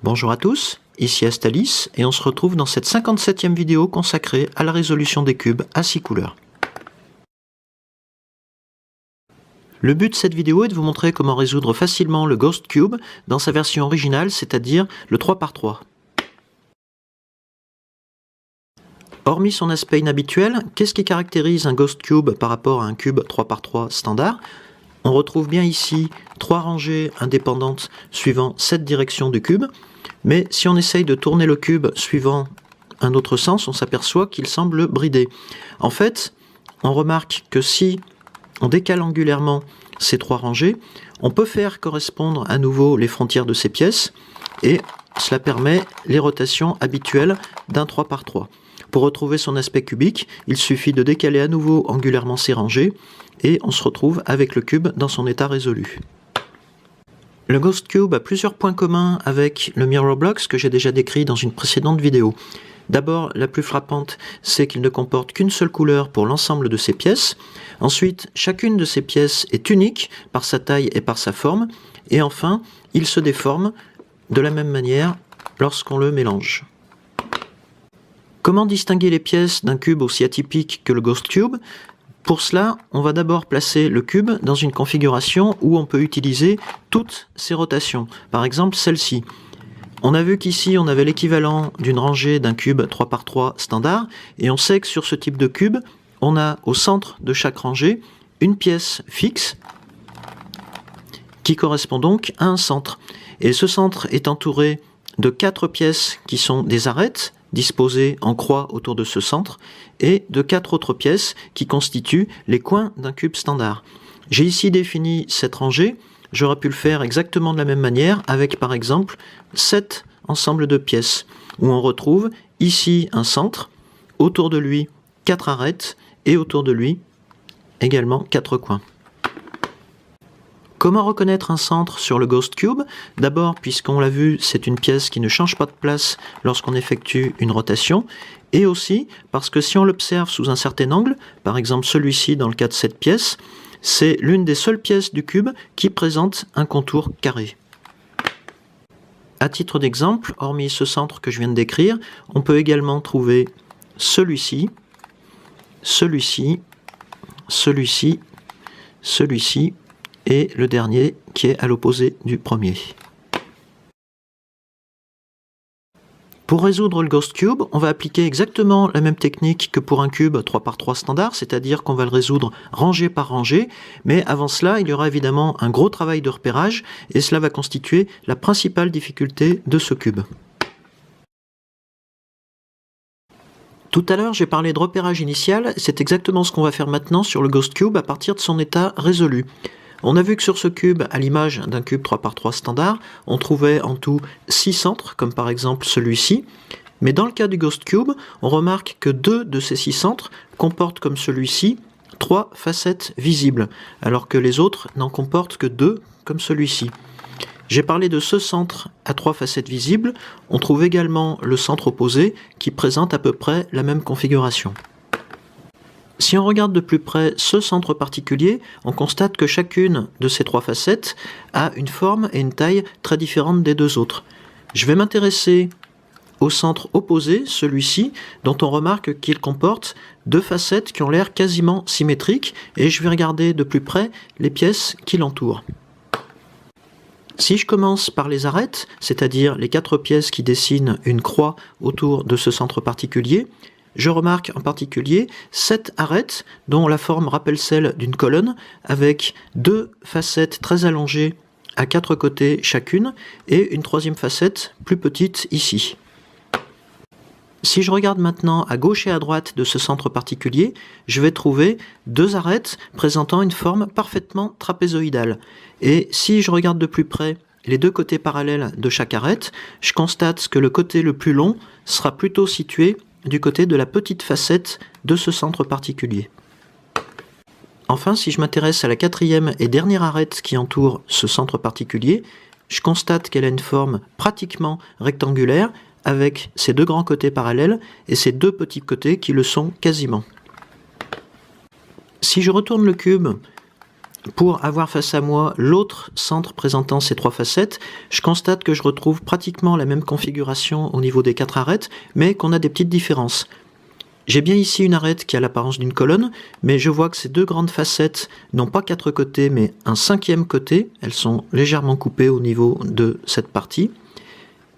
Bonjour à tous, ici Astalis et on se retrouve dans cette 57e vidéo consacrée à la résolution des cubes à 6 couleurs. Le but de cette vidéo est de vous montrer comment résoudre facilement le Ghost Cube dans sa version originale, c'est-à-dire le 3×3. Hormis son aspect inhabituel, qu'est-ce qui caractérise un Ghost Cube par rapport à un cube 3×3 standard? On retrouve bien ici 3 rangées indépendantes suivant cette direction du cube, mais si on essaye de tourner le cube suivant un autre sens, on s'aperçoit qu'il semble bridé. En fait, on remarque que si on décale angulairement ces 3 rangées, on peut faire correspondre à nouveau les frontières de ces pièces, et cela permet les rotations habituelles d'un 3×3. Pour retrouver son aspect cubique, il suffit de décaler à nouveau angulairement ces rangées, et on se retrouve avec le cube dans son état résolu. Le Ghost Cube a plusieurs points communs avec le Mirror Blocks que j'ai déjà décrit dans une précédente vidéo. D'abord, la plus frappante, c'est qu'il ne comporte qu'une seule couleur pour l'ensemble de ses pièces. Ensuite, chacune de ces pièces est unique par sa taille et par sa forme. Et enfin, il se déforme de la même manière lorsqu'on le mélange. Comment distinguer les pièces d'un cube aussi atypique que le Ghost Cube ? Pour cela, on va d'abord placer le cube dans une configuration où on peut utiliser toutes ces rotations. Par exemple, celle-ci. On a vu qu'ici, on avait l'équivalent d'une rangée d'un cube 3×3 standard, et on sait que sur ce type de cube, on a au centre de chaque rangée une pièce fixe qui correspond donc à un centre. Et ce centre est entouré de 4 pièces qui sont des arêtes, disposées en croix autour de ce centre, et de 4 autres pièces qui constituent les coins d'un cube standard. J'ai ici défini cette rangée, j'aurais pu le faire exactement de la même manière avec par exemple 7 ensembles de pièces, où on retrouve ici un centre, autour de lui 4 arêtes, et autour de lui également 4 coins. Comment reconnaître un centre sur le Ghost Cube? D'abord, puisqu'on l'a vu, c'est une pièce qui ne change pas de place lorsqu'on effectue une rotation, et aussi parce que si on l'observe sous un certain angle, par exemple celui-ci dans le cas de cette pièce, c'est l'une des seules pièces du cube qui présente un contour carré. À titre d'exemple, hormis ce centre que je viens de décrire, on peut également trouver celui-ci, celui-ci, celui-ci, celui-ci, et le dernier qui est à l'opposé du premier. Pour résoudre le Ghost Cube, on va appliquer exactement la même technique que pour un cube 3×3 standard, c'est-à-dire qu'on va le résoudre rangée par rangée, mais avant cela, il y aura évidemment un gros travail de repérage, et cela va constituer la principale difficulté de ce cube. Tout à l'heure, j'ai parlé de repérage initial, c'est exactement ce qu'on va faire maintenant sur le Ghost Cube à partir de son état résolu. On a vu que sur ce cube, à l'image d'un cube 3×3 standard, on trouvait en tout 6 centres, comme par exemple celui-ci. Mais dans le cas du Ghost Cube, on remarque que 2 de ces 6 centres comportent, comme celui-ci, 3 facettes visibles, alors que les autres n'en comportent que 2, comme celui-ci. J'ai parlé de ce centre à 3 facettes visibles, on trouve également le centre opposé qui présente à peu près la même configuration. Si on regarde de plus près ce centre particulier, on constate que chacune de ces 3 facettes a une forme et une taille très différentes des 2 autres. Je vais m'intéresser au centre opposé, celui-ci, dont on remarque qu'il comporte 2 facettes qui ont l'air quasiment symétriques, et je vais regarder de plus près les pièces qui l'entourent. Si je commence par les arêtes, c'est-à-dire les 4 pièces qui dessinent une croix autour de ce centre particulier, je remarque en particulier 7 arêtes dont la forme rappelle celle d'une colonne avec 2 facettes très allongées à 4 côtés chacune et une 3e facette plus petite ici. Si je regarde maintenant à gauche et à droite de ce centre particulier, je vais trouver 2 arêtes présentant une forme parfaitement trapézoïdale. Et si je regarde de plus près les 2 côtés parallèles de chaque arête, je constate que le côté le plus long sera plutôt situé du côté de la petite facette de ce centre particulier. Enfin, si je m'intéresse à la 4e et dernière arête qui entoure ce centre particulier, je constate qu'elle a une forme pratiquement rectangulaire avec ses 2 grands côtés parallèles et ses 2 petits côtés qui le sont quasiment. Si je retourne le cube pour avoir face à moi l'autre centre présentant ces trois facettes, je constate que je retrouve pratiquement la même configuration au niveau des quatre arêtes, mais qu'on a des petites différences. J'ai bien ici une arête qui a l'apparence d'une colonne, mais je vois que ces deux grandes facettes n'ont pas quatre côtés, mais un cinquième côté. Elles sont légèrement coupées au niveau de cette partie.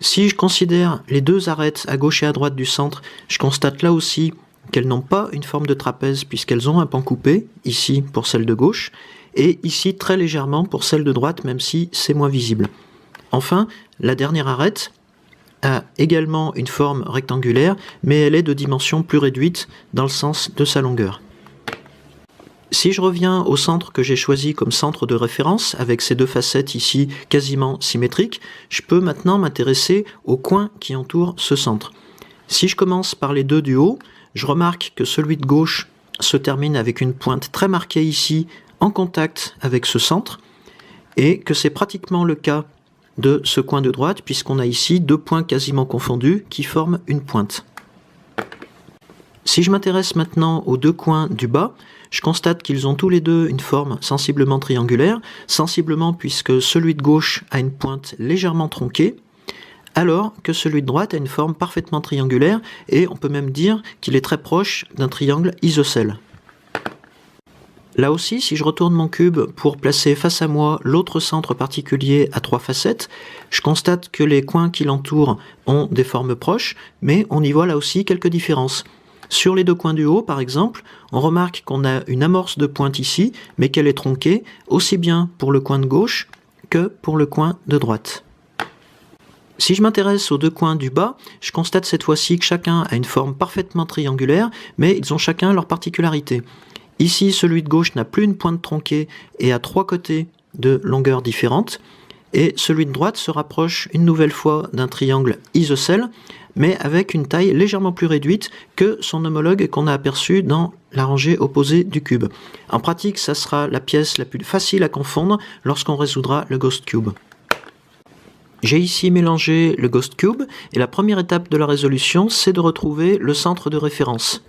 Si je considère les deux arêtes à gauche et à droite du centre, je constate là aussi qu'elles n'ont pas une forme de trapèze puisqu'elles ont un pan coupé, ici pour celle de gauche, et ici très légèrement pour celle de droite, même si c'est moins visible. Enfin, la dernière arête a également une forme rectangulaire, mais elle est de dimension plus réduite dans le sens de sa longueur. Si je reviens au centre que j'ai choisi comme centre de référence, avec ces deux facettes ici quasiment symétriques, je peux maintenant m'intéresser aux coins qui entourent ce centre. Si je commence par les deux du haut, je remarque que celui de gauche se termine avec une pointe très marquée ici, en contact avec ce centre, et que c'est pratiquement le cas de ce coin de droite, puisqu'on a ici deux points quasiment confondus qui forment une pointe. Si je m'intéresse maintenant aux deux coins du bas, je constate qu'ils ont tous les deux une forme sensiblement triangulaire, sensiblement puisque celui de gauche a une pointe légèrement tronquée, alors que celui de droite a une forme parfaitement triangulaire, et on peut même dire qu'il est très proche d'un triangle isocèle. Là aussi, si je retourne mon cube pour placer face à moi l'autre centre particulier à trois facettes, je constate que les coins qui l'entourent ont des formes proches, mais on y voit là aussi quelques différences. Sur les deux coins du haut, par exemple, on remarque qu'on a une amorce de pointe ici, mais qu'elle est tronquée, aussi bien pour le coin de gauche que pour le coin de droite. Si je m'intéresse aux deux coins du bas, je constate cette fois-ci que chacun a une forme parfaitement triangulaire, mais ils ont chacun leur particularité. Ici, celui de gauche n'a plus une pointe tronquée et a trois côtés de longueur différente, et celui de droite se rapproche une nouvelle fois d'un triangle isocèle, mais avec une taille légèrement plus réduite que son homologue qu'on a aperçu dans la rangée opposée du cube. En pratique, ça sera la pièce la plus facile à confondre lorsqu'on résoudra le Ghost Cube. J'ai ici mélangé le Ghost Cube, et la première étape de la résolution, c'est de retrouver le centre de référence.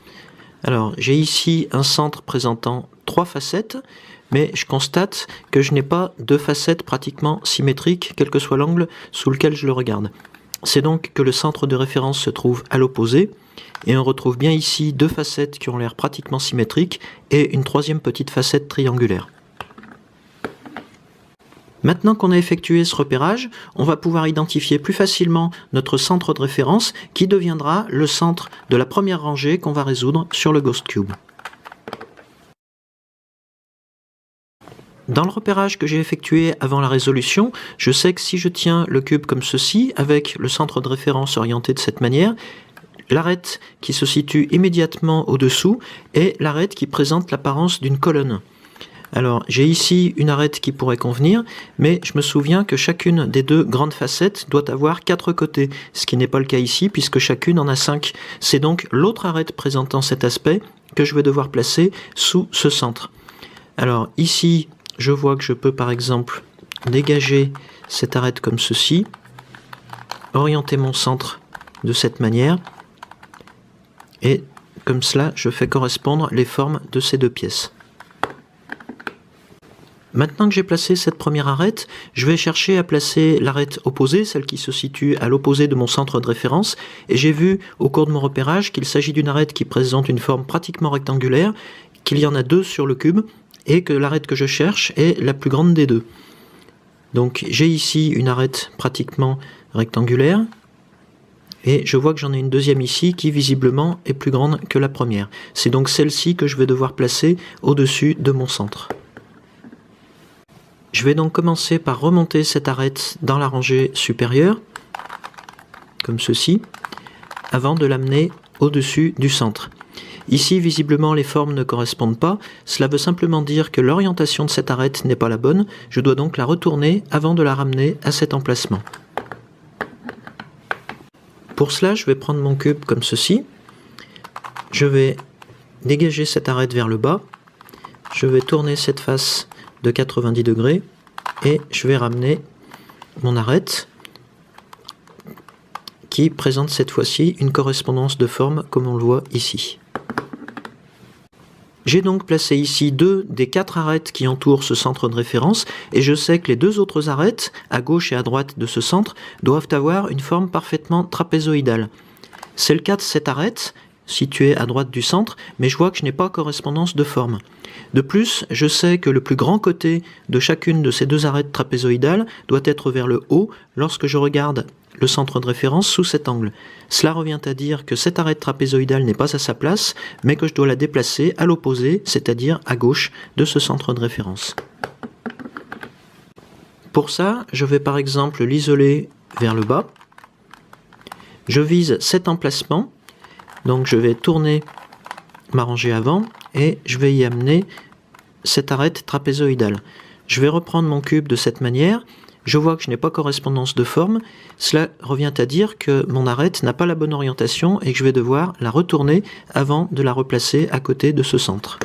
Alors, j'ai ici un centre présentant trois facettes, mais je constate que je n'ai pas deux facettes pratiquement symétriques, quel que soit l'angle sous lequel je le regarde. C'est donc que le centre de référence se trouve à l'opposé, et on retrouve bien ici deux facettes qui ont l'air pratiquement symétriques, et une troisième petite facette triangulaire. Maintenant qu'on a effectué ce repérage, on va pouvoir identifier plus facilement notre centre de référence qui deviendra le centre de la première rangée qu'on va résoudre sur le Ghost Cube. Dans le repérage que j'ai effectué avant la résolution, je sais que si je tiens le cube comme ceci, avec le centre de référence orienté de cette manière, l'arête qui se situe immédiatement au-dessous est l'arête qui présente l'apparence d'une colonne. Alors, j'ai ici une arête qui pourrait convenir, mais je me souviens que chacune des deux grandes facettes doit avoir quatre côtés, ce qui n'est pas le cas ici puisque chacune en a 5. C'est donc l'autre arête présentant cet aspect que je vais devoir placer sous ce centre. Alors ici, je vois que je peux par exemple dégager cette arête comme ceci, orienter mon centre de cette manière, et comme cela, je fais correspondre les formes de ces deux pièces. Maintenant que j'ai placé cette première arête, je vais chercher à placer l'arête opposée, celle qui se situe à l'opposé de mon centre de référence, et j'ai vu au cours de mon repérage qu'il s'agit d'une arête qui présente une forme pratiquement rectangulaire, qu'il y en a deux sur le cube, et que l'arête que je cherche est la plus grande des deux. Donc j'ai ici une arête pratiquement rectangulaire, et je vois que j'en ai une deuxième ici qui visiblement est plus grande que la première. C'est donc celle-ci que je vais devoir placer au-dessus de mon centre. Je vais donc commencer par remonter cette arête dans la rangée supérieure, comme ceci, avant de l'amener au-dessus du centre. Ici, visiblement, les formes ne correspondent pas. Cela veut simplement dire que l'orientation de cette arête n'est pas la bonne. Je dois donc la retourner avant de la ramener à cet emplacement. Pour cela, je vais prendre mon cube comme ceci. Je vais dégager cette arête vers le bas. Je vais tourner cette face de 90 degrés et je vais ramener mon arête qui présente cette fois-ci une correspondance de forme comme on le voit ici. J'ai donc placé ici 2 des 4 arêtes qui entourent ce centre de référence et je sais que les 2 autres arêtes, à gauche et à droite de ce centre, doivent avoir une forme parfaitement trapézoïdale. C'est le cas de cette arête, située à droite du centre, mais je vois que je n'ai pas correspondance de forme. De plus, je sais que le plus grand côté de chacune de ces 2 arêtes trapézoïdales doit être vers le haut lorsque je regarde le centre de référence sous cet angle. Cela revient à dire que cette arête trapézoïdale n'est pas à sa place, mais que je dois la déplacer à l'opposé, c'est-à-dire à gauche de ce centre de référence. Pour ça, je vais par exemple l'isoler vers le bas. Je vise cet emplacement, donc je vais tourner ma rangée avant et je vais y amener cette arête trapézoïdale. Je vais reprendre mon cube de cette manière. Je vois que je n'ai pas correspondance de forme. Cela revient à dire que mon arête n'a pas la bonne orientation et que je vais devoir la retourner avant de la replacer à côté de ce centre.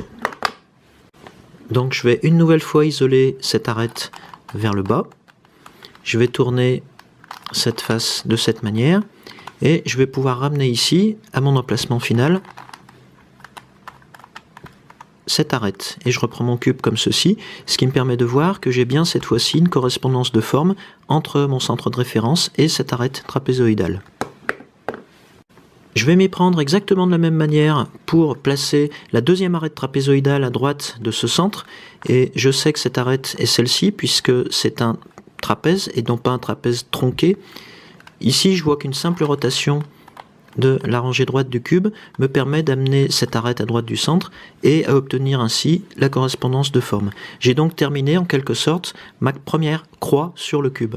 Donc je vais une nouvelle fois isoler cette arête vers le bas. Je vais tourner cette face de cette manière et je vais pouvoir ramener ici, à mon emplacement final, cette arête. Et je reprends mon cube comme ceci, ce qui me permet de voir que j'ai bien cette fois-ci une correspondance de forme entre mon centre de référence et cette arête trapézoïdale. Je vais m'y prendre exactement de la même manière pour placer la deuxième arête trapézoïdale à droite de ce centre, et je sais que cette arête est celle-ci puisque c'est un trapèze et non pas un trapèze tronqué. Ici, je vois qu'une simple rotation de la rangée droite du cube me permet d'amener cette arête à droite du centre et à obtenir ainsi la correspondance de forme. J'ai donc terminé en quelque sorte ma première croix sur le cube.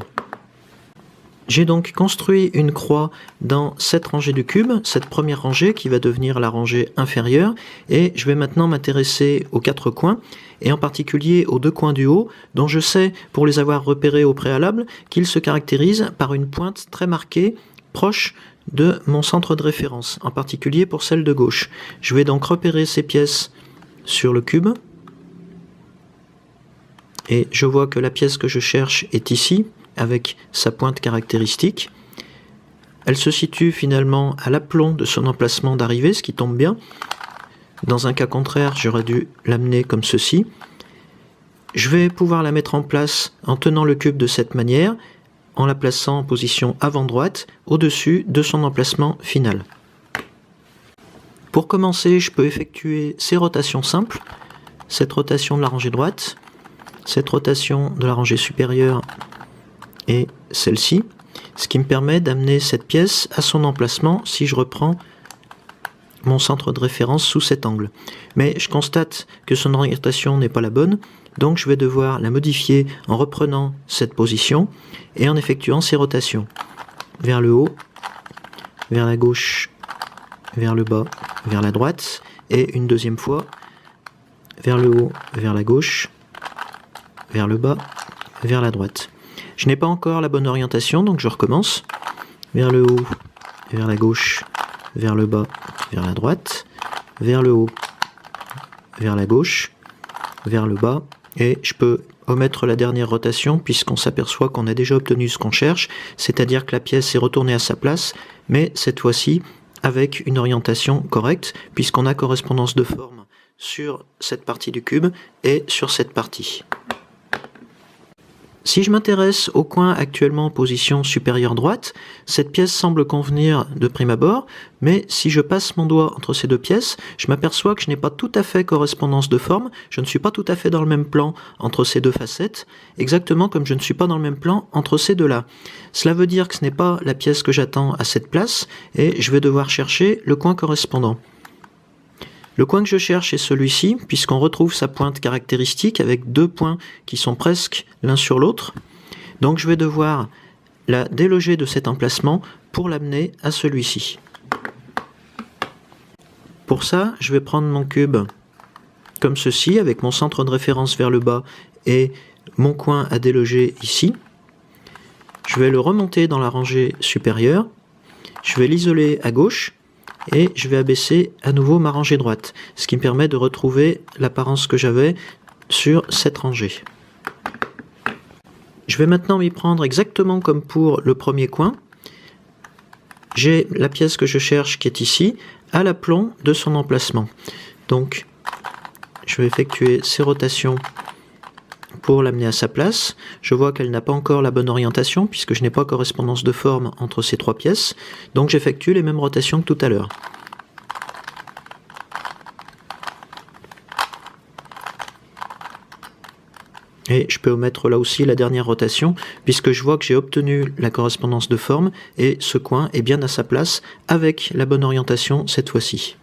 J'ai donc construit une croix dans cette rangée du cube, cette première rangée qui va devenir la rangée inférieure, et je vais maintenant m'intéresser aux 4 coins, et en particulier aux 2 coins du haut, dont je sais, pour les avoir repérés au préalable, qu'ils se caractérisent par une pointe très marquée, proche de mon centre de référence, en particulier pour celle de gauche. Je vais donc repérer ces pièces sur le cube, et je vois que la pièce que je cherche est ici, avec sa pointe caractéristique. Elle se situe finalement à l'aplomb de son emplacement d'arrivée, ce qui tombe bien. Dans un cas contraire, j'aurais dû l'amener comme ceci. Je vais pouvoir la mettre en place en tenant le cube de cette manière, en la plaçant en position avant-droite, au-dessus de son emplacement final. Pour commencer, je peux effectuer ces rotations simples, cette rotation de la rangée droite, cette rotation de la rangée supérieure et celle-ci, ce qui me permet d'amener cette pièce à son emplacement si je reprends mon centre de référence sous cet angle. Mais je constate que son orientation n'est pas la bonne, donc je vais devoir la modifier en reprenant cette position et en effectuant ces rotations. Vers le haut, vers la gauche, vers le bas, vers la droite, et une deuxième fois, vers le haut, vers la gauche, vers le bas, vers la droite. Je n'ai pas encore la bonne orientation, donc je recommence. Vers le haut, vers la gauche, vers le bas, vers la droite, vers le haut, vers la gauche, vers le bas, et je peux omettre la dernière rotation puisqu'on s'aperçoit qu'on a déjà obtenu ce qu'on cherche, c'est-à-dire que la pièce est retournée à sa place, mais cette fois-ci avec une orientation correcte puisqu'on a correspondance de forme sur cette partie du cube et sur cette partie. Si je m'intéresse au coin actuellement en position supérieure droite, cette pièce semble convenir de prime abord, mais si je passe mon doigt entre ces 2 pièces, je m'aperçois que je n'ai pas tout à fait correspondance de forme, je ne suis pas tout à fait dans le même plan entre ces 2 facettes, exactement comme je ne suis pas dans le même plan entre ces 2-là. Cela veut dire que ce n'est pas la pièce que j'attends à cette place, et je vais devoir chercher le coin correspondant. Le coin que je cherche est celui-ci, puisqu'on retrouve sa pointe caractéristique avec 2 points qui sont presque l'un sur l'autre. Donc je vais devoir la déloger de cet emplacement pour l'amener à celui-ci. Pour ça, je vais prendre mon cube comme ceci, avec mon centre de référence vers le bas et mon coin à déloger ici. Je vais le remonter dans la rangée supérieure. Je vais l'isoler à gauche. Et je vais abaisser à nouveau ma rangée droite, ce qui me permet de retrouver l'apparence que j'avais sur cette rangée. Je vais maintenant m'y prendre exactement comme pour le premier coin. J'ai la pièce que je cherche qui est ici, à l'aplomb de son emplacement. Donc, je vais effectuer ces rotations pour l'amener à sa place. Je vois qu'elle n'a pas encore la bonne orientation puisque je n'ai pas correspondance de forme entre ces trois pièces. Donc j'effectue les mêmes rotations que tout à l'heure. Et je peux omettre là aussi la dernière rotation puisque je vois que j'ai obtenu la correspondance de forme et ce coin est bien à sa place avec la bonne orientation cette fois-ci.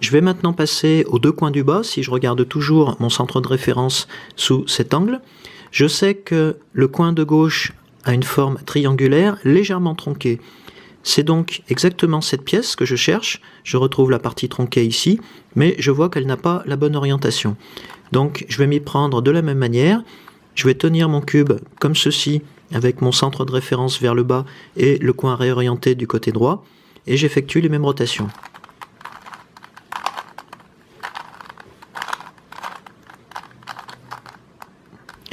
Je vais maintenant passer aux deux coins du bas. Si je regarde toujours mon centre de référence sous cet angle, je sais que le coin de gauche a une forme triangulaire légèrement tronquée. C'est donc exactement cette pièce que je cherche. Je retrouve la partie tronquée ici, mais je vois qu'elle n'a pas la bonne orientation. Donc je vais m'y prendre de la même manière. Je vais tenir mon cube comme ceci, avec mon centre de référence vers le bas et le coin réorienté du côté droit, et j'effectue les mêmes rotations.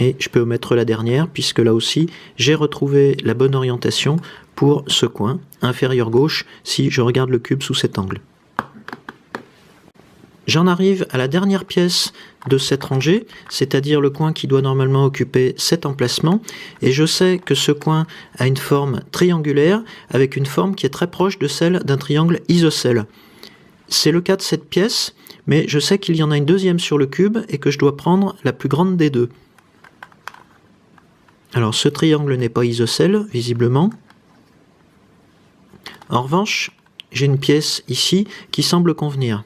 Et je peux omettre la dernière, puisque là aussi, j'ai retrouvé la bonne orientation pour ce coin inférieur gauche, si je regarde le cube sous cet angle. J'en arrive à la dernière pièce de cette rangée, c'est-à-dire le coin qui doit normalement occuper cet emplacement, et je sais que ce coin a une forme triangulaire, avec une forme qui est très proche de celle d'un triangle isocèle. C'est le cas de cette pièce, mais je sais qu'il y en a une deuxième sur le cube, et que je dois prendre la plus grande des deux. Alors ce triangle n'est pas isocèle, visiblement. En revanche, j'ai une pièce ici qui semble convenir.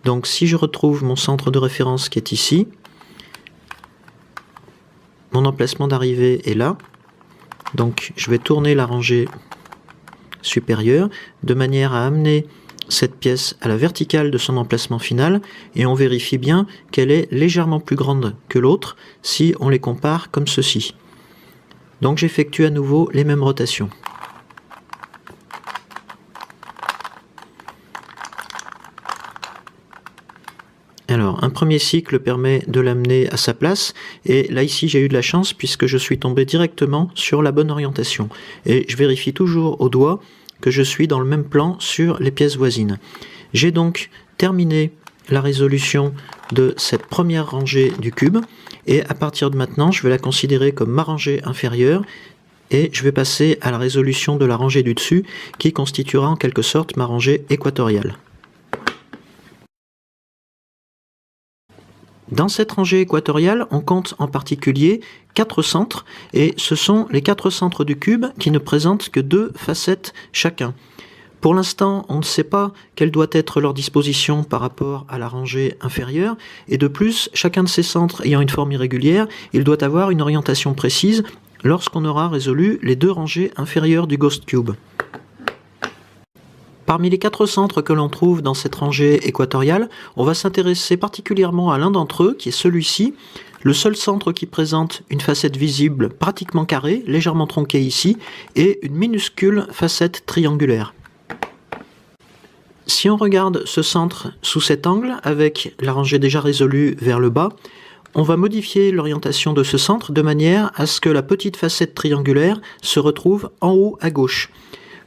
Donc si je retrouve mon centre de référence qui est ici, mon emplacement d'arrivée est là. Donc je vais tourner la rangée supérieure de manière à amener cette pièce à la verticale de son emplacement final et on vérifie bien qu'elle est légèrement plus grande que l'autre si on les compare comme ceci. Donc j'effectue à nouveau les mêmes rotations. Alors, un premier cycle permet de l'amener à sa place, et là ici j'ai eu de la chance puisque je suis tombé directement sur la bonne orientation. Et je vérifie toujours au doigt que je suis dans le même plan sur les pièces voisines. J'ai donc terminé la résolution de cette première rangée du cube, et à partir de maintenant, je vais la considérer comme ma rangée inférieure, et je vais passer à la résolution de la rangée du dessus, qui constituera en quelque sorte ma rangée équatoriale. Dans cette rangée équatoriale, on compte en particulier 4 centres, et ce sont les 4 centres du cube qui ne présentent que 2 facettes chacun. Pour l'instant, on ne sait pas quelle doit être leur disposition par rapport à la rangée inférieure, et de plus, chacun de ces centres ayant une forme irrégulière, il doit avoir une orientation précise lorsqu'on aura résolu les 2 rangées inférieures du Ghost Cube. Parmi les 4 centres que l'on trouve dans cette rangée équatoriale, on va s'intéresser particulièrement à l'un d'entre eux, qui est celui-ci, le seul centre qui présente une facette visible pratiquement carrée, légèrement tronquée ici, et une minuscule facette triangulaire. Si on regarde ce centre sous cet angle, avec la rangée déjà résolue vers le bas, on va modifier l'orientation de ce centre de manière à ce que la petite facette triangulaire se retrouve en haut à gauche.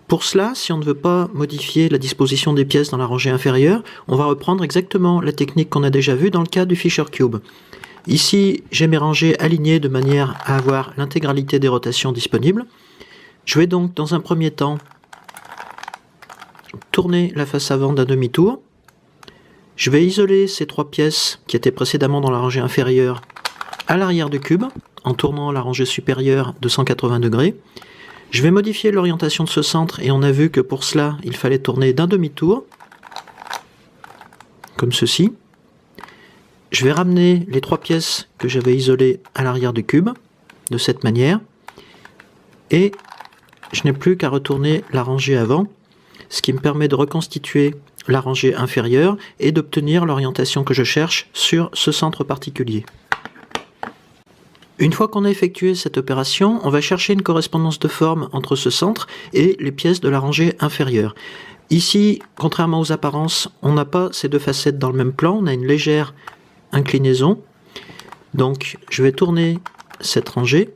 Pour cela, si on ne veut pas modifier la disposition des pièces dans la rangée inférieure, on va reprendre exactement la technique qu'on a déjà vue dans le cas du Fisher Cube. Ici, j'ai mes rangées alignées de manière à avoir l'intégralité des rotations disponibles. Je vais donc, dans un premier temps, tourner la face avant d'un demi-tour. Je vais isoler ces 3 pièces qui étaient précédemment dans la rangée inférieure à l'arrière du cube, en tournant la rangée supérieure de 180 degrés. Je vais modifier l'orientation de ce centre et on a vu que pour cela, il fallait tourner d'un demi-tour, comme ceci. Je vais ramener les 3 pièces que j'avais isolées à l'arrière du cube, de cette manière. Et je n'ai plus qu'à retourner la rangée avant, ce qui me permet de reconstituer la rangée inférieure et d'obtenir l'orientation que je cherche sur ce centre particulier. Une fois qu'on a effectué cette opération, on va chercher une correspondance de forme entre ce centre et les pièces de la rangée inférieure. Ici, contrairement aux apparences, on n'a pas ces 2 facettes dans le même plan, on a une légère inclinaison. Donc je vais tourner cette rangée.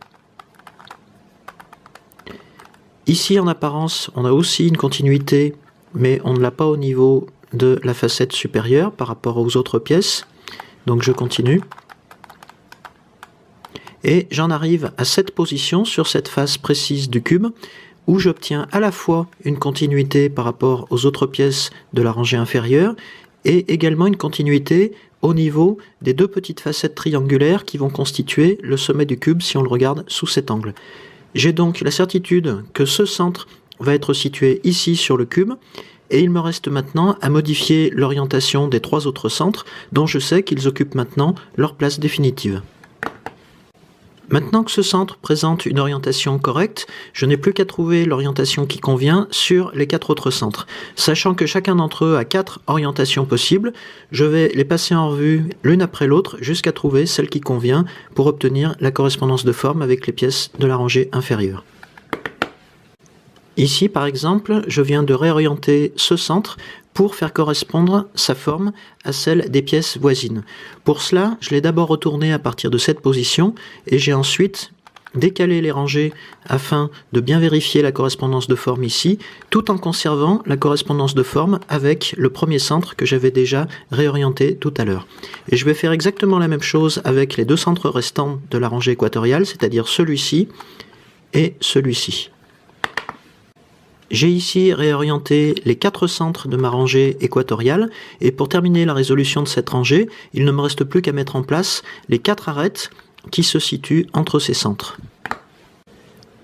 Ici en apparence, on a aussi une continuité, mais on ne l'a pas au niveau de la facette supérieure par rapport aux autres pièces. Donc je continue. Et j'en arrive à cette position sur cette face précise du cube où j'obtiens à la fois une continuité par rapport aux autres pièces de la rangée inférieure et également une continuité au niveau des deux petites facettes triangulaires qui vont constituer le sommet du cube si on le regarde sous cet angle. J'ai donc la certitude que ce centre va être situé ici sur le cube et il me reste maintenant à modifier l'orientation des trois autres centres dont je sais qu'ils occupent maintenant leur place définitive. Maintenant que ce centre présente une orientation correcte, je n'ai plus qu'à trouver l'orientation qui convient sur les quatre autres centres. Sachant que chacun d'entre eux a 4 orientations possibles, je vais les passer en revue l'une après l'autre jusqu'à trouver celle qui convient pour obtenir la correspondance de forme avec les pièces de la rangée inférieure. Ici, par exemple, je viens de réorienter ce centre pour faire correspondre sa forme à celle des pièces voisines. Pour cela, je l'ai d'abord retourné à partir de cette position et j'ai ensuite décalé les rangées afin de bien vérifier la correspondance de forme ici, tout en conservant la correspondance de forme avec le premier centre que j'avais déjà réorienté tout à l'heure. Et je vais faire exactement la même chose avec les deux centres restants de la rangée équatoriale, c'est-à-dire celui-ci et celui-ci. J'ai ici réorienté les 4 centres de ma rangée équatoriale et pour terminer la résolution de cette rangée, il ne me reste plus qu'à mettre en place les 4 arêtes qui se situent entre ces centres.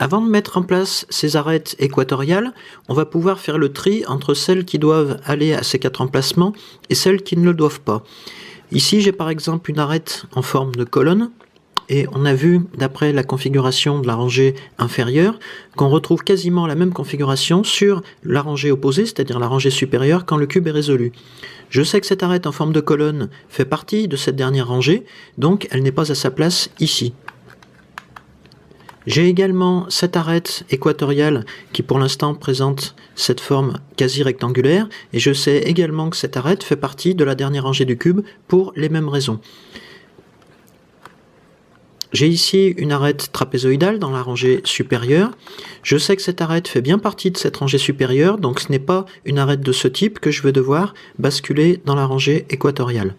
Avant de mettre en place ces arêtes équatoriales, on va pouvoir faire le tri entre celles qui doivent aller à ces 4 emplacements et celles qui ne le doivent pas. Ici, j'ai par exemple une arête en forme de colonne. Et on a vu, d'après la configuration de la rangée inférieure, qu'on retrouve quasiment la même configuration sur la rangée opposée, c'est-à-dire la rangée supérieure, quand le cube est résolu. Je sais que cette arête en forme de colonne fait partie de cette dernière rangée, donc elle n'est pas à sa place ici. J'ai également cette arête équatoriale qui pour l'instant présente cette forme quasi rectangulaire, et je sais également que cette arête fait partie de la dernière rangée du cube pour les mêmes raisons. J'ai ici une arête trapézoïdale dans la rangée supérieure. Je sais que cette arête fait bien partie de cette rangée supérieure, donc ce n'est pas une arête de ce type que je vais devoir basculer dans la rangée équatoriale.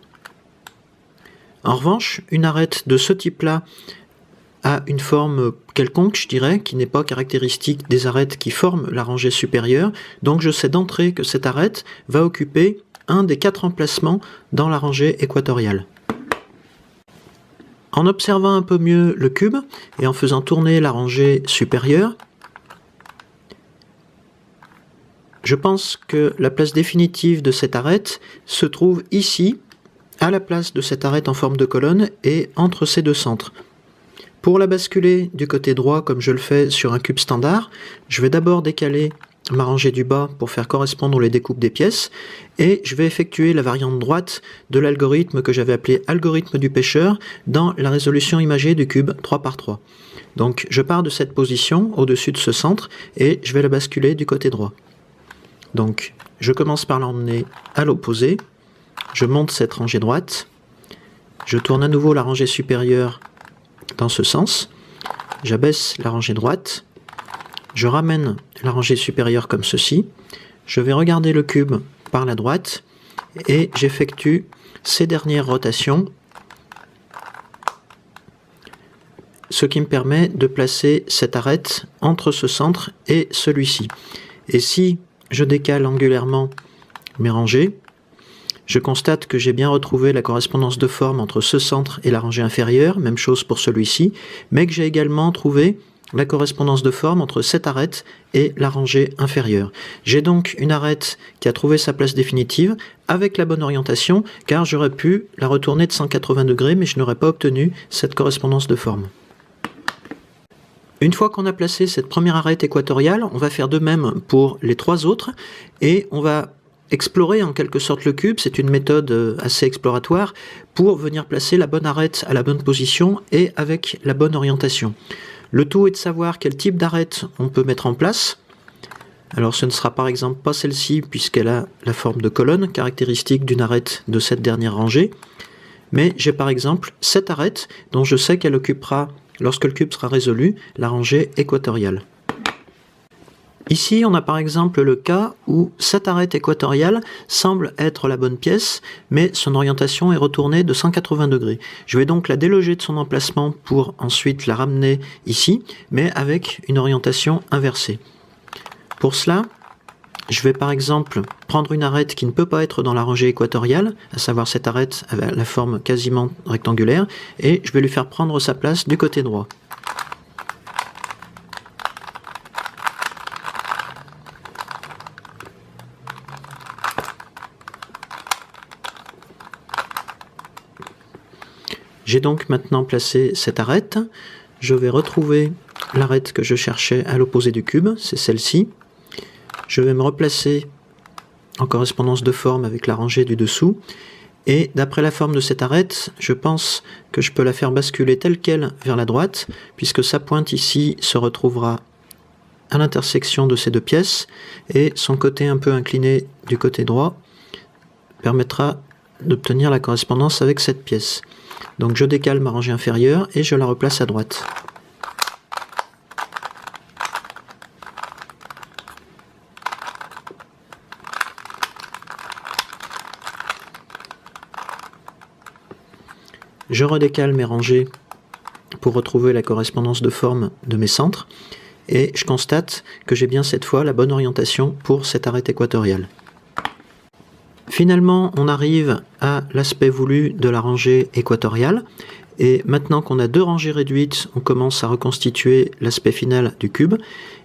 En revanche, une arête de ce type-là a une forme quelconque, je dirais, qui n'est pas caractéristique des arêtes qui forment la rangée supérieure, donc je sais d'entrée que cette arête va occuper un des 4 emplacements dans la rangée équatoriale. En observant un peu mieux le cube et en faisant tourner la rangée supérieure, je pense que la place définitive de cette arête se trouve ici, à la place de cette arête en forme de colonne et entre ces deux centres. Pour la basculer du côté droit comme je le fais sur un cube standard, je vais d'abord décaler ma rangée du bas pour faire correspondre les découpes des pièces et je vais effectuer la variante droite de l'algorithme que j'avais appelé algorithme du pêcheur dans la résolution imagée du cube 3 par 3. Donc je pars de cette position au-dessus de ce centre et je vais la basculer du côté droit. Donc je commence par l'emmener à l'opposé, je monte cette rangée droite, je tourne à nouveau la rangée supérieure dans ce sens, j'abaisse la rangée droite, je ramène la rangée supérieure comme ceci, je vais regarder le cube par la droite et j'effectue ces dernières rotations, ce qui me permet de placer cette arête entre ce centre et celui-ci. Et si je décale angulairement mes rangées, je constate que j'ai bien retrouvé la correspondance de forme entre ce centre et la rangée inférieure, même chose pour celui-ci, mais que j'ai également trouvé la correspondance de forme entre cette arête et la rangée inférieure. J'ai donc une arête qui a trouvé sa place définitive avec la bonne orientation, car j'aurais pu la retourner de 180 degrés, mais je n'aurais pas obtenu cette correspondance de forme. Une fois qu'on a placé cette première arête équatoriale, on va faire de même pour les 3 autres, et on va explorer en quelque sorte le cube, c'est une méthode assez exploratoire, pour venir placer la bonne arête à la bonne position et avec la bonne orientation. Le tout est de savoir quel type d'arête on peut mettre en place. Alors ce ne sera par exemple pas celle-ci puisqu'elle a la forme de colonne, caractéristique d'une arête de cette dernière rangée. Mais j'ai par exemple cette arête dont je sais qu'elle occupera, lorsque le cube sera résolu, la rangée équatoriale. Ici, on a par exemple le cas où cette arête équatoriale semble être la bonne pièce, mais son orientation est retournée de 180 degrés. Je vais donc la déloger de son emplacement pour ensuite la ramener ici, mais avec une orientation inversée. Pour cela, je vais par exemple prendre une arête qui ne peut pas être dans la rangée équatoriale, à savoir cette arête avec la forme quasiment rectangulaire, et je vais lui faire prendre sa place du côté droit. J'ai donc maintenant placé cette arête. Je vais retrouver l'arête que je cherchais à l'opposé du cube, c'est celle-ci. Je vais me replacer en correspondance de forme avec la rangée du dessous. Et d'après la forme de cette arête, je pense que je peux la faire basculer telle qu'elle vers la droite, puisque sa pointe ici se retrouvera à l'intersection de ces deux pièces, et son côté un peu incliné du côté droit permettra d'obtenir la correspondance avec cette pièce. Donc je décale ma rangée inférieure et je la replace à droite. Je redécale mes rangées pour retrouver la correspondance de forme de mes centres et je constate que j'ai bien cette fois la bonne orientation pour cette arête équatoriale. Finalement, on arrive à l'aspect voulu de la rangée équatoriale, et maintenant qu'on a deux rangées réduites, on commence à reconstituer l'aspect final du cube.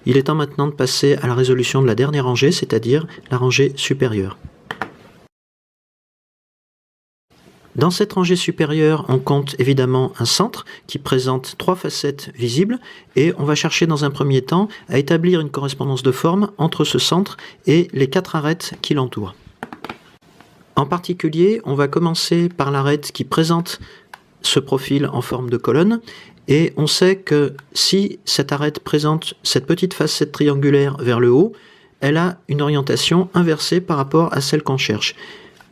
Il est temps maintenant de passer à la résolution de la dernière rangée, c'est-à-dire la rangée supérieure. Dans cette rangée supérieure, on compte évidemment un centre qui présente trois facettes visibles, et on va chercher dans un premier temps à établir une correspondance de forme entre ce centre et les quatre arêtes qui l'entourent. En particulier, on va commencer par l'arête qui présente ce profil en forme de colonne, et on sait que si cette arête présente cette petite facette triangulaire vers le haut, elle a une orientation inversée par rapport à celle qu'on cherche.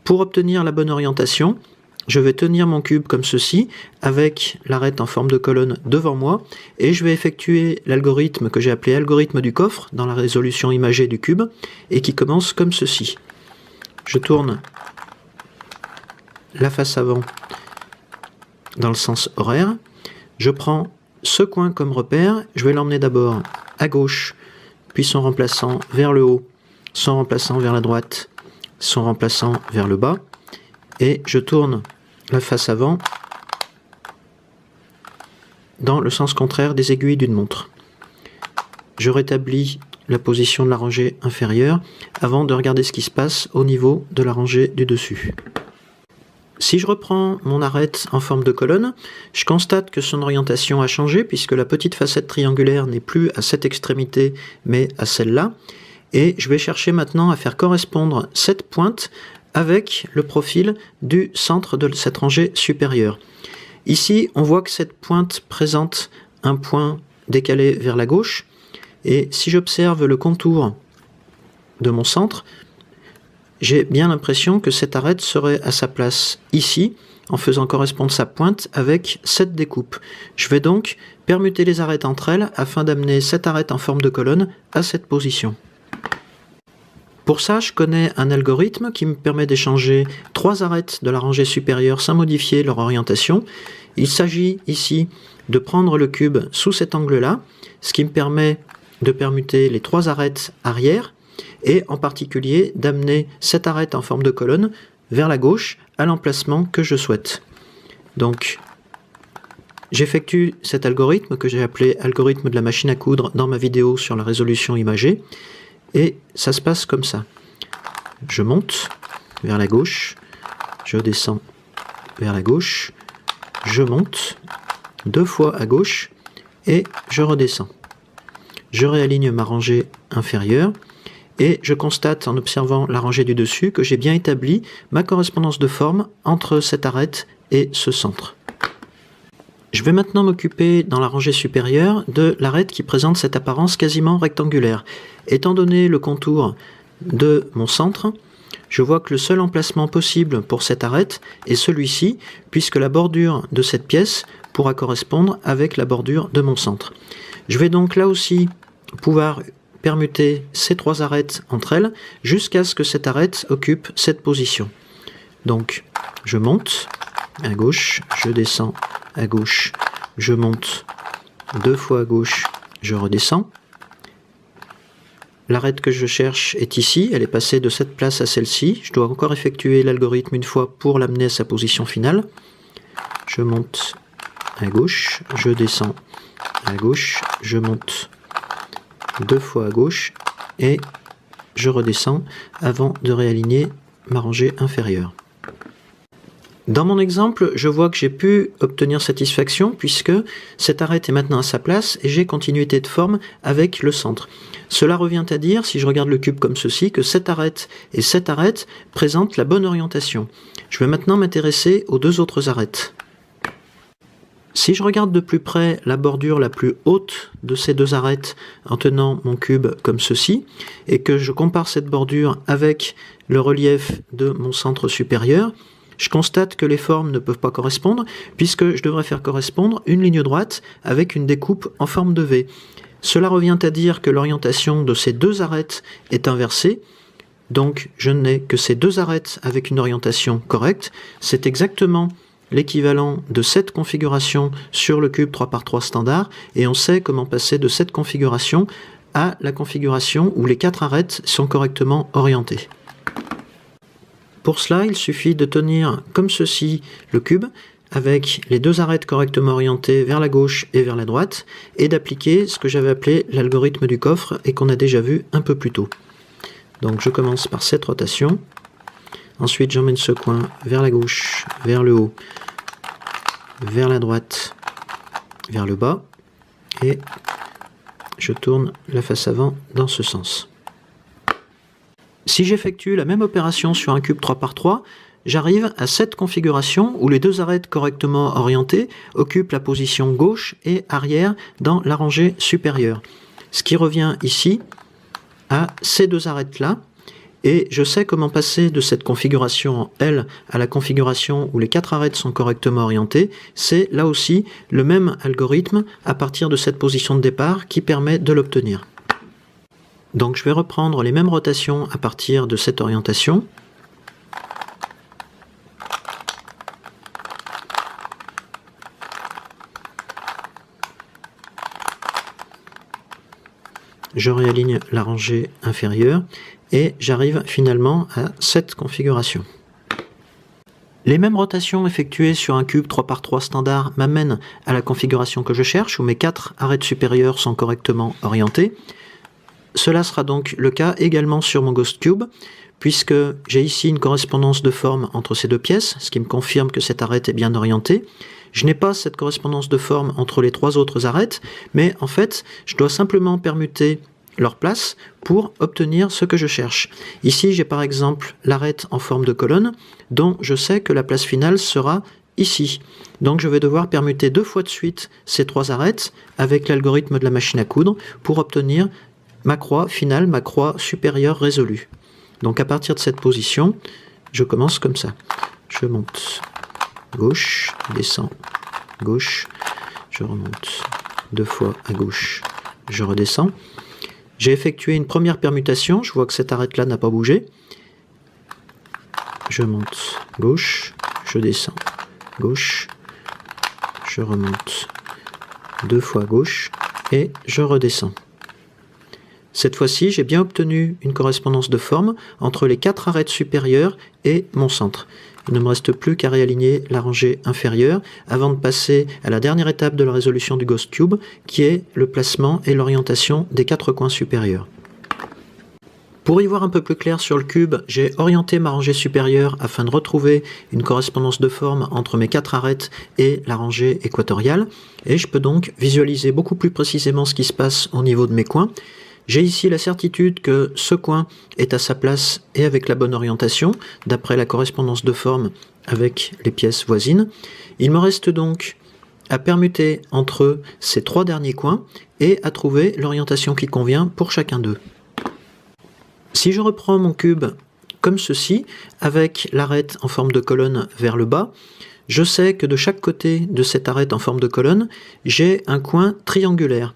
Pour obtenir la bonne orientation, je vais tenir mon cube comme ceci, avec l'arête en forme de colonne devant moi, et je vais effectuer l'algorithme que j'ai appelé algorithme du coffre dans la résolution imagée du cube, et qui commence comme ceci. Je tourne la face avant dans le sens horaire. Je prends ce coin comme repère, je vais l'emmener d'abord à gauche, puis son remplaçant vers le haut, son remplaçant vers la droite, son remplaçant vers le bas, et je tourne la face avant dans le sens contraire des aiguilles d'une montre. Je rétablis la position de la rangée inférieure avant de regarder ce qui se passe au niveau de la rangée du dessus. Si je reprends mon arête en forme de colonne, je constate que son orientation a changé puisque la petite facette triangulaire n'est plus à cette extrémité mais à celle-là. Et je vais chercher maintenant à faire correspondre cette pointe avec le profil du centre de cette rangée supérieure. Ici, on voit que cette pointe présente un point décalé vers la gauche. Et si j'observe le contour de mon centre, j'ai bien l'impression que cette arête serait à sa place ici, en faisant correspondre sa pointe avec cette découpe. Je vais donc permuter les arêtes entre elles afin d'amener cette arête en forme de colonne à cette position. Pour ça, je connais un algorithme qui me permet d'échanger trois arêtes de la rangée supérieure sans modifier leur orientation. Il s'agit ici de prendre le cube sous cet angle-là, ce qui me permet de permuter les trois arêtes arrière, et en particulier d'amener cette arête en forme de colonne vers la gauche à l'emplacement que je souhaite. Donc j'effectue cet algorithme que j'ai appelé algorithme de la machine à coudre dans ma vidéo sur la résolution imagée, et ça se passe comme ça. Je monte vers la gauche, je descends vers la gauche, je monte deux fois à gauche et je redescends. Je réaligne ma rangée inférieure et je constate en observant la rangée du dessus que j'ai bien établi ma correspondance de forme entre cette arête et ce centre. Je vais maintenant m'occuper dans la rangée supérieure de l'arête qui présente cette apparence quasiment rectangulaire. Étant donné le contour de mon centre, je vois que le seul emplacement possible pour cette arête est celui-ci, puisque la bordure de cette pièce pourra correspondre avec la bordure de mon centre. Je vais donc là aussi pouvoir permuter ces trois arêtes entre elles jusqu'à ce que cette arête occupe cette position. Donc je monte à gauche, je descends à gauche, je monte deux fois à gauche, je redescends. L'arête que je cherche est ici, elle est passée de cette place à celle-ci. Je dois encore effectuer l'algorithme une fois pour l'amener à sa position finale. Je monte à gauche, je descends à gauche, je monte deux fois à gauche et je redescends avant de réaligner ma rangée inférieure. Dans mon exemple, je vois que j'ai pu obtenir satisfaction puisque cette arête est maintenant à sa place et j'ai continuité de forme avec le centre. Cela revient à dire, si je regarde le cube comme ceci, que cette arête et cette arête présentent la bonne orientation. Je vais maintenant m'intéresser aux deux autres arêtes. Si je regarde de plus près la bordure la plus haute de ces deux arêtes en tenant mon cube comme ceci, et que je compare cette bordure avec le relief de mon centre supérieur, je constate que les formes ne peuvent pas correspondre, puisque je devrais faire correspondre une ligne droite avec une découpe en forme de V. Cela revient à dire que l'orientation de ces deux arêtes est inversée, donc je n'ai que ces deux arêtes avec une orientation correcte. C'est exactement l'équivalent de cette configuration sur le cube 3×3 standard, et on sait comment passer de cette configuration à la configuration où les quatre arêtes sont correctement orientées. Pour cela, il suffit de tenir comme ceci le cube, avec les deux arêtes correctement orientées vers la gauche et vers la droite, et d'appliquer ce que j'avais appelé l'algorithme du coffre et qu'on a déjà vu un peu plus tôt. Donc je commence par cette rotation, ensuite j'emmène ce coin vers la gauche, vers le haut, vers la droite, vers le bas, et je tourne la face avant dans ce sens. Si j'effectue la même opération sur un cube 3×3, j'arrive à cette configuration où les deux arêtes correctement orientées occupent la position gauche et arrière dans la rangée supérieure. Ce qui revient ici à ces deux arêtes-là, et je sais comment passer de cette configuration en L à la configuration où les quatre arêtes sont correctement orientées. C'est là aussi le même algorithme à partir de cette position de départ qui permet de l'obtenir. Donc je vais reprendre les mêmes rotations à partir de cette orientation. Je réaligne la rangée inférieure et j'arrive finalement à cette configuration. Les mêmes rotations effectuées sur un cube 3×3 standard m'amènent à la configuration que je cherche où mes quatre arêtes supérieures sont correctement orientées. Cela sera donc le cas également sur mon Ghost Cube, puisque j'ai ici une correspondance de forme entre ces deux pièces, ce qui me confirme que cette arête est bien orientée. Je n'ai pas cette correspondance de forme entre les trois autres arêtes, mais en fait, je dois simplement permuter leur place pour obtenir ce que je cherche. Ici, j'ai par exemple l'arête en forme de colonne, dont je sais que la place finale sera ici. Donc je vais devoir permuter deux fois de suite ces trois arêtes avec l'algorithme de la machine à coudre pour obtenir ma croix finale, ma croix supérieure résolue. Donc à partir de cette position, je commence comme ça. Je monte gauche, descends gauche, je remonte deux fois à gauche, je redescends. J'ai effectué une première permutation, je vois que cette arête-là n'a pas bougé. Je monte gauche, je descends gauche, je remonte deux fois gauche et je redescends. Cette fois-ci, j'ai bien obtenu une correspondance de forme entre les quatre arêtes supérieures et mon centre. Il ne me reste plus qu'à réaligner la rangée inférieure avant de passer à la dernière étape de la résolution du Ghost Cube, qui est le placement et l'orientation des quatre coins supérieurs. Pour y voir un peu plus clair sur le cube, j'ai orienté ma rangée supérieure afin de retrouver une correspondance de forme entre mes quatre arêtes et la rangée équatoriale, et je peux donc visualiser beaucoup plus précisément ce qui se passe au niveau de mes coins. J'ai ici la certitude que ce coin est à sa place et avec la bonne orientation, d'après la correspondance de forme avec les pièces voisines. Il me reste donc à permuter entre ces trois derniers coins et à trouver l'orientation qui convient pour chacun d'eux. Si je reprends mon cube comme ceci, avec l'arête en forme de colonne vers le bas, je sais que de chaque côté de cette arête en forme de colonne, j'ai un coin triangulaire.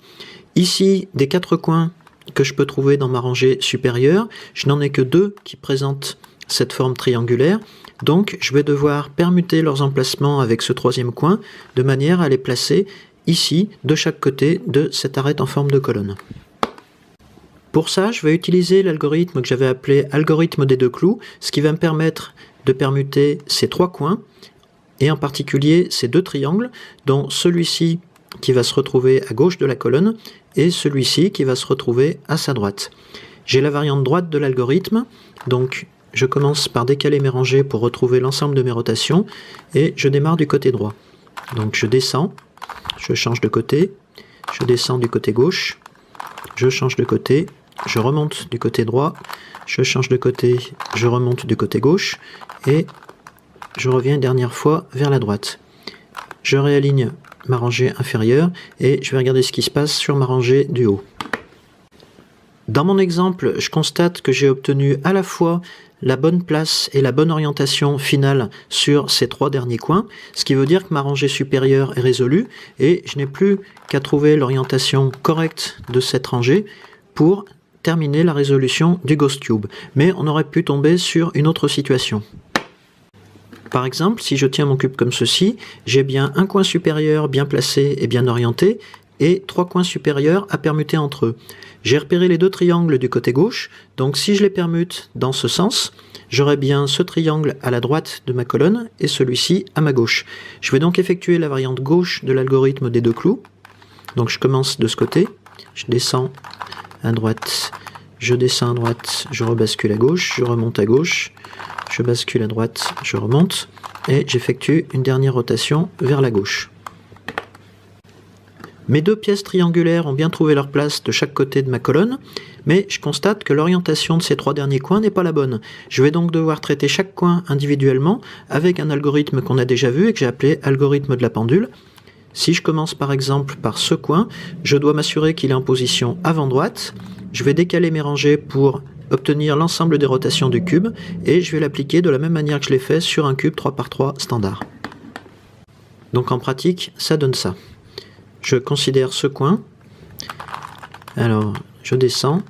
Ici, des quatre coins que je peux trouver dans ma rangée supérieure. Je n'en ai que 2 qui présentent cette forme triangulaire, donc je vais devoir permuter leurs emplacements avec ce troisième coin, de manière à les placer ici, de chaque côté de cette arête en forme de colonne. Pour ça, je vais utiliser l'algorithme que j'avais appelé algorithme des 2 clous, ce qui va me permettre de permuter ces 3 coins, et en particulier ces 2 triangles, dont celui-ci qui va se retrouver à gauche de la colonne, et celui-ci qui va se retrouver à sa droite. J'ai la variante droite de l'algorithme, donc je commence par décaler mes rangées pour retrouver l'ensemble de mes rotations, et je démarre du côté droit. Donc je descends, je change de côté, je descends du côté gauche, je change de côté, je remonte du côté droit, je change de côté, je remonte du côté gauche, et je reviens une dernière fois vers la droite. Je réaligne ma rangée inférieure, et je vais regarder ce qui se passe sur ma rangée du haut. Dans mon exemple, je constate que j'ai obtenu à la fois la bonne place et la bonne orientation finale sur ces 3 derniers coins, ce qui veut dire que ma rangée supérieure est résolue, et je n'ai plus qu'à trouver l'orientation correcte de cette rangée pour terminer la résolution du Ghost Cube. Mais on aurait pu tomber sur une autre situation. Par exemple, si je tiens mon cube comme ceci, j'ai bien un coin supérieur bien placé et bien orienté, et 3 coins supérieurs à permuter entre eux. J'ai repéré les 2 triangles du côté gauche, donc si je les permute dans ce sens, j'aurai bien ce triangle à la droite de ma colonne et celui-ci à ma gauche. Je vais donc effectuer la variante gauche de l'algorithme des 2 clous. Donc je commence de ce côté, je descends à droite, je descends à droite, je rebascule à gauche, je remonte à gauche, je bascule à droite, je remonte, et j'effectue une dernière rotation vers la gauche. Mes 2 pièces triangulaires ont bien trouvé leur place de chaque côté de ma colonne, mais je constate que l'orientation de ces 3 derniers coins n'est pas la bonne. Je vais donc devoir traiter chaque coin individuellement avec un algorithme qu'on a déjà vu et que j'ai appelé algorithme de la pendule. Si je commence par exemple par ce coin, je dois m'assurer qu'il est en position avant droite. Je vais décaler mes rangées pour obtenir l'ensemble des rotations du cube, et je vais l'appliquer de la même manière que je l'ai fait sur un cube 3×3 standard. Donc en pratique, ça donne ça. Je considère ce coin, alors je descends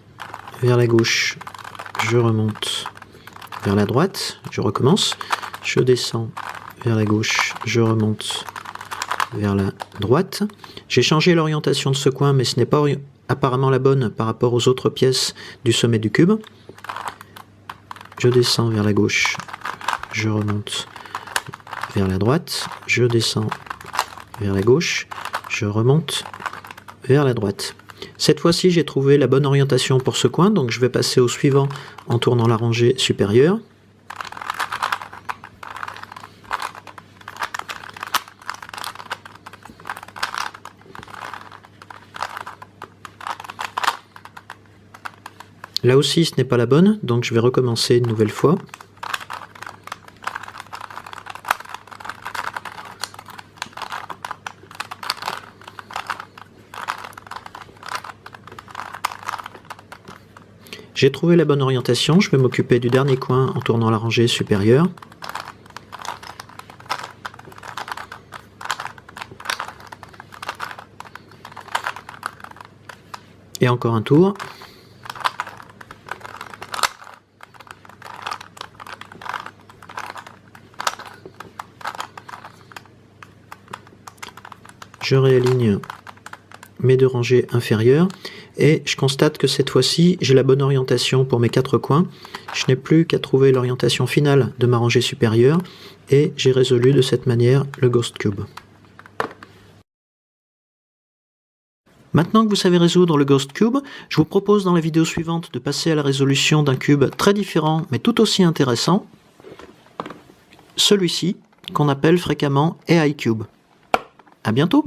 vers la gauche, je remonte vers la droite, je recommence, je descends vers la gauche, je remonte vers la droite. J'ai changé l'orientation de ce coin, mais ce n'est pas apparemment la bonne par rapport aux autres pièces du sommet du cube. Je descends vers la gauche, je remonte vers la droite, je descends vers la gauche, je remonte vers la droite. Cette fois-ci, j'ai trouvé la bonne orientation pour ce coin, donc je vais passer au suivant en tournant la rangée supérieure. Là aussi, ce n'est pas la bonne, donc je vais recommencer une nouvelle fois. J'ai trouvé la bonne orientation, je vais m'occuper du dernier coin en tournant la rangée supérieure. Et encore un tour. Je réaligne mes 2 rangées inférieures et je constate que cette fois-ci j'ai la bonne orientation pour mes 4 coins. Je n'ai plus qu'à trouver l'orientation finale de ma rangée supérieure et j'ai résolu de cette manière le Ghost Cube. Maintenant que vous savez résoudre le Ghost Cube, je vous propose dans la vidéo suivante de passer à la résolution d'un cube très différent mais tout aussi intéressant, celui-ci qu'on appelle fréquemment AI Cube. À bientôt!